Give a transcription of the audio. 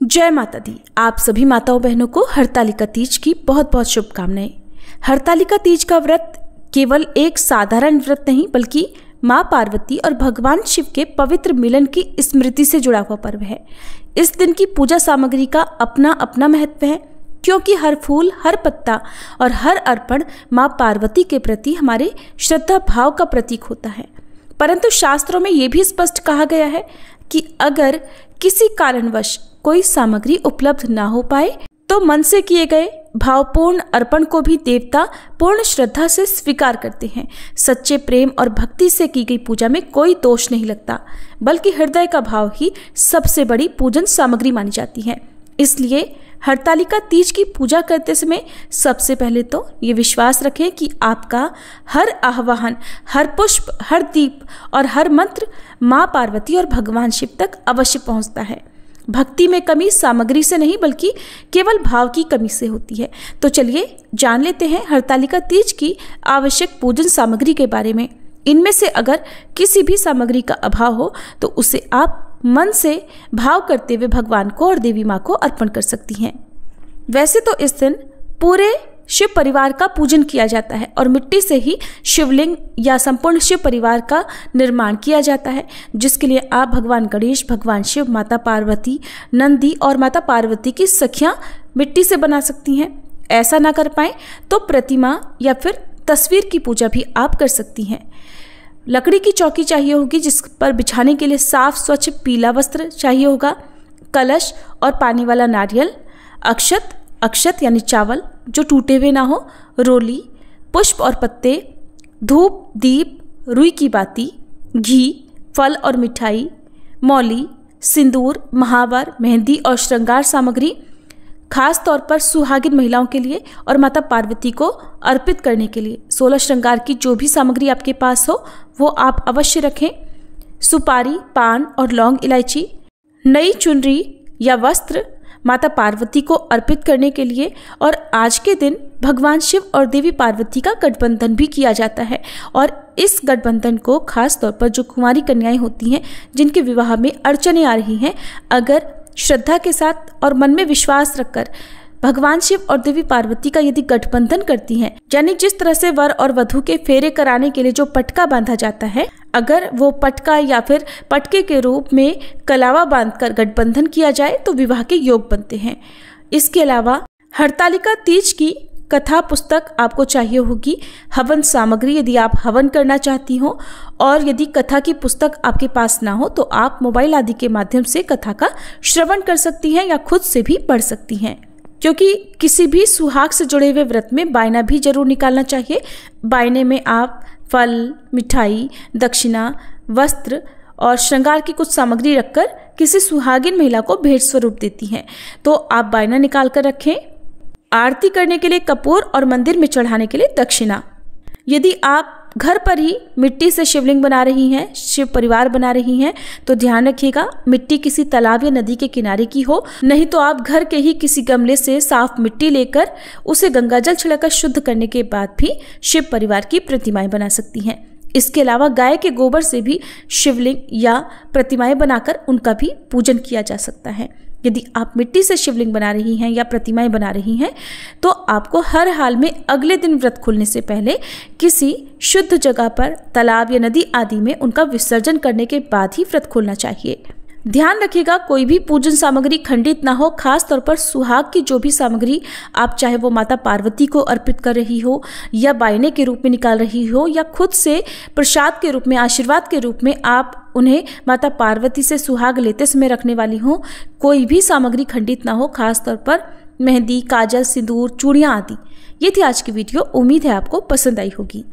जय माता दी। आप सभी माताओं बहनों को हरतालिका तीज की बहुत बहुत शुभकामनाएं। हरतालिका तीज का व्रत केवल एक साधारण व्रत नहीं बल्कि माँ पार्वती और भगवान शिव के पवित्र मिलन की स्मृति से जुड़ा हुआ पर्व है। इस दिन की पूजा सामग्री का अपना अपना महत्व है, क्योंकि हर फूल, हर पत्ता और हर अर्पण माँ पार्वती के प्रति हमारे श्रद्धा भाव का प्रतीक होता है। परंतु शास्त्रों में ये भी स्पष्ट कहा गया है कि अगर किसी कारणवश कोई सामग्री उपलब्ध ना हो पाए तो मन से किए गए भावपूर्ण अर्पण को भी देवता पूर्ण श्रद्धा से स्वीकार करते हैं। सच्चे प्रेम और भक्ति से की गई पूजा में कोई दोष नहीं लगता, बल्कि हृदय का भाव ही सबसे बड़ी पूजन सामग्री मानी जाती है। इसलिए हरतालिका तीज की पूजा करते समय सबसे पहले तो ये विश्वास रखें कि आपका हर आह्वान, हर पुष्प, हर दीप और हर मंत्र माँ पार्वती और भगवान शिव तक अवश्य पहुँचता है। भक्ति में कमी सामग्री से नहीं बल्कि केवल भाव की कमी से होती है। तो चलिए जान लेते हैं हरतालिका तीज की आवश्यक पूजन सामग्री के बारे में। इनमें से अगर किसी भी सामग्री का अभाव हो तो उसे आप मन से भाव करते हुए भगवान को और देवी माँ को अर्पण कर सकती हैं। वैसे तो इस दिन पूरे शिव परिवार का पूजन किया जाता है और मिट्टी से ही शिवलिंग या संपूर्ण शिव परिवार का निर्माण किया जाता है, जिसके लिए आप भगवान गणेश, भगवान शिव, माता पार्वती, नंदी और माता पार्वती की सखियां मिट्टी से बना सकती हैं। ऐसा ना कर पाए तो प्रतिमा या फिर तस्वीर की पूजा भी आप कर सकती हैं। लकड़ी की चौकी चाहिए होगी जिस पर बिछाने के लिए साफ स्वच्छ पीला वस्त्र चाहिए होगा, कलश और पानी वाला नारियल, अक्षत यानी चावल जो टूटे हुए ना हो, रोली, पुष्प और पत्ते, धूप, दीप, रुई की बाती, घी, फल और मिठाई, मौली, सिंदूर, महावर, मेहंदी और श्रृंगार सामग्री खास तौर पर सुहागिन महिलाओं के लिए और माता पार्वती को अर्पित करने के लिए 16 श्रृंगार की जो भी सामग्री आपके पास हो वो आप अवश्य रखें। सुपारी, पान और लौंग, इलायची, नई चुनरी या वस्त्र माता पार्वती को अर्पित करने के लिए। और आज के दिन भगवान शिव और देवी पार्वती का गठबंधन भी किया जाता है और इस गठबंधन को खास तौर पर जो कुंवारी कन्याएं होती हैं जिनके विवाह में अड़चनें आ रही हैं, अगर श्रद्धा के साथ और मन में विश्वास रखकर भगवान शिव और देवी पार्वती का यदि गठबंधन करती हैं, यानी जिस तरह से वर और वधू के फेरे कराने के लिए जो पटका बांधा जाता है, अगर वो पटका या फिर पटके के रूप में कलावा बांधकर गठबंधन किया जाए तो विवाह के योग बनते हैं। इसके अलावा हरतालिका तीज की कथा पुस्तक आपको चाहिए होगी, हवन सामग्री यदि आप हवन करना चाहती हो, और यदि कथा की पुस्तक आपके पास ना हो तो आप मोबाइल आदि के माध्यम से कथा का श्रवण कर सकती हैं या खुद से भी पढ़ सकती हैं। क्योंकि किसी भी सुहाग से जुड़े हुए व्रत में बायना भी जरूर निकालना चाहिए। बायने में आप फल, मिठाई, दक्षिणा, वस्त्र और श्रृंगार की कुछ सामग्री रखकर किसी सुहागिन महिला को भेंट स्वरूप देती हैं, तो आप बायना निकाल कर रखें। आरती करने के लिए कपूर और मंदिर में चढ़ाने के लिए दक्षिणा। यदि आप घर पर ही मिट्टी से शिवलिंग बना रही हैं, शिव परिवार बना रही हैं, तो ध्यान रखिएगा मिट्टी किसी तालाब या नदी के किनारे की हो, नहीं तो आप घर के ही किसी गमले से साफ मिट्टी लेकर उसे गंगाजल छिड़कर शुद्ध करने के बाद भी शिव परिवार की प्रतिमाएं बना सकती हैं। इसके अलावा गाय के गोबर से भी शिवलिंग या प्रतिमाएं बनाकर उनका भी पूजन किया जा सकता है। यदि आप मिट्टी से शिवलिंग बना रही हैं या प्रतिमाएं बना रही हैं तो आपको हर हाल में अगले दिन व्रत खुलने से पहले किसी शुद्ध जगह पर तालाब या नदी आदि में उनका विसर्जन करने के बाद ही व्रत खोलना चाहिए। ध्यान रखिएगा कोई भी पूजन सामग्री खंडित ना हो। खास तौर पर सुहाग की जो भी सामग्री आप चाहे वो माता पार्वती को अर्पित कर रही हो या बायने के रूप में निकाल रही हो या खुद से प्रसाद के रूप में, आशीर्वाद के रूप में आप उन्हें माता पार्वती से सुहाग लेते समय रखने वाली हो, कोई भी सामग्री खंडित ना हो। खास तौर पर मेहंदी, काजल, सिंदूर, चूड़ियाँ आदि। ये थी आज की वीडियो। उम्मीद है आपको पसंद आई होगी।